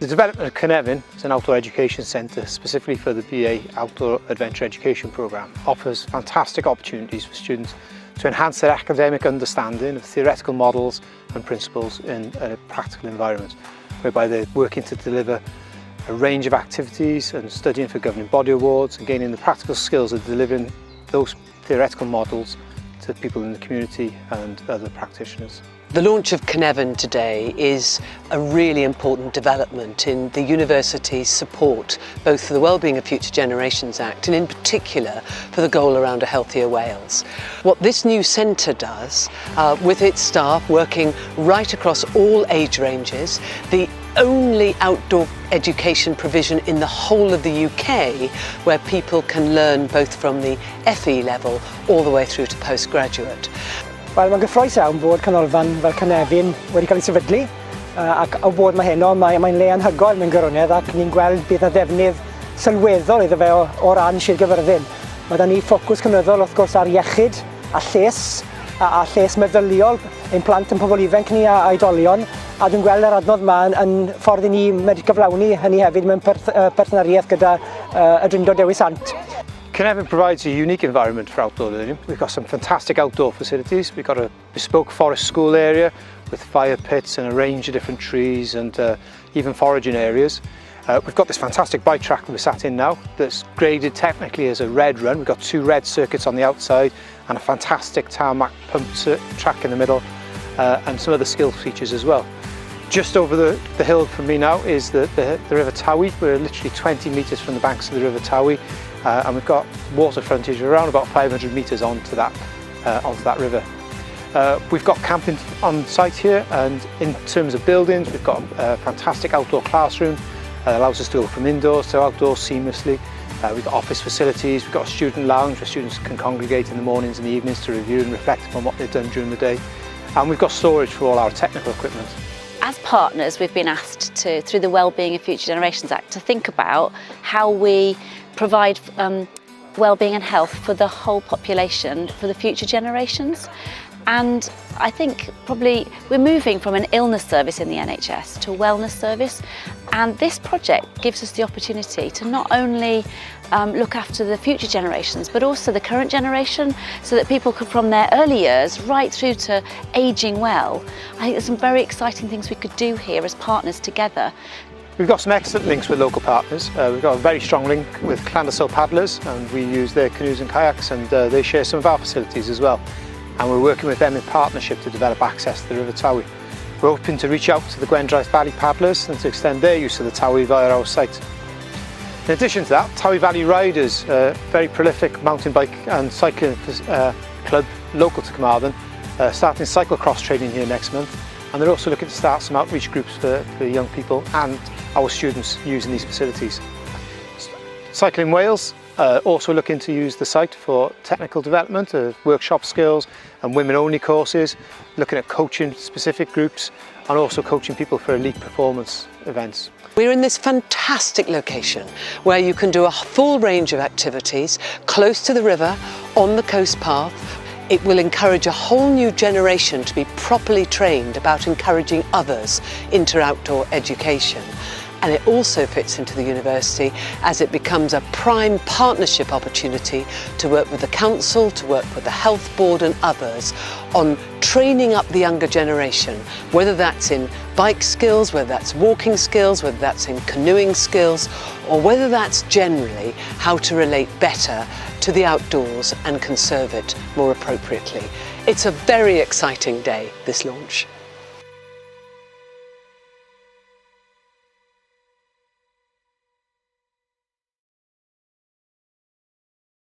The development of Cynefin as an outdoor education centre specifically for the BA Outdoor Adventure Education programme offers fantastic opportunities for students to enhance their academic understanding of theoretical models and principles in a practical environment, whereby they're working to deliver a range of activities and studying for governing body awards and gaining the practical skills of delivering those theoretical models to people in the community and other practitioners. The launch of Cynefin today is a really important development in the university's support both for the Wellbeing of Future Generations Act and in particular for the goal around a healthier Wales. What this new centre does, with its staff working right across all age ranges, the only outdoor education provision in the whole of the UK where people can learn both from the FE level all the way through to postgraduate. Wel, mae'n gyffrous iawn bod canolfan fel Cynefin wedi cael ei sefydlu ac o bod mae heno, mae'n le anhygoel mewn gwirionedd ac ni'n gweld bydd 'na ddefnydd sylweddol iddo fe o ran Sir Gyfyrddin. Mae 'da ni ffocws cynyddol wrth gwrs ar iechyd a lles meddyliol ein plant yn pobl ifanc ni a oedolion, a dwi'n gweld yr adnodd yma yn ffordd i ni medru gyflawni hynny hefyd mewn partneriaeth gyda y Drindod Dewi Sant. Cynefin provides a unique environment for outdoor learning. We've got some fantastic outdoor facilities. We've got a bespoke forest school area with fire pits and a range of different trees and even foraging areas. We've got this fantastic bike track that we're sat in now that's graded technically as a red run. We've got 2 red circuits on the outside and a fantastic tarmac pump track in the middle and some other skill features as well. Just over the hill from me now is the River Tawy. We're literally 20 metres from the banks of the River Tawy. And we've got water frontage around about 500 metres onto that river. We've got camping on site here, and in terms of buildings we've got a fantastic outdoor classroom that allows us to go from indoors to outdoors seamlessly. We've got office facilities, we've got a student lounge where students can congregate in the mornings and the evenings to review and reflect on what they've done during the day. And we've got storage for all our technical equipment. As partners, we've been asked to, through the Wellbeing of Future Generations Act, to think about how we provide well-being and health for the whole population, for the future generations. And I think probably we're moving from an illness service in the NHS to a wellness service, and this project gives us the opportunity to not only look after the future generations but also the current generation, so that people could, from their early years right through to ageing well. I think there's some very exciting things we could do here as partners together. We've got some excellent links with local partners. We've got a very strong link with Llandyssil Paddlers, and we use their canoes and kayaks, and they share some of our facilities as well. And we're working with them in partnership to develop access to the River Tawy. We're hoping to reach out to the Gwendraeth Valley Paddlers and to extend their use of the Tawy via our site. In addition to that, Tawy Valley Riders, a very prolific mountain bike and cycling club local to Carmarthen, starting cyclocross training here next month. And they're also looking to start some outreach groups for young people and our students using these facilities. Cycling Wales also looking to use the site for technical development of workshop skills and women-only courses, looking at coaching specific groups and also coaching people for elite performance events. We're in this fantastic location where you can do a full range of activities close to the river, on the coast path. It will encourage a whole new generation to be properly trained about encouraging others into outdoor education. And it also fits into the university as it becomes a prime partnership opportunity to work with the council, to work with the health board and others on training up the younger generation, whether that's in bike skills, whether that's walking skills, whether that's in canoeing skills, or whether that's generally how to relate better to the outdoors and conserve it more appropriately. It's a very exciting day, this launch.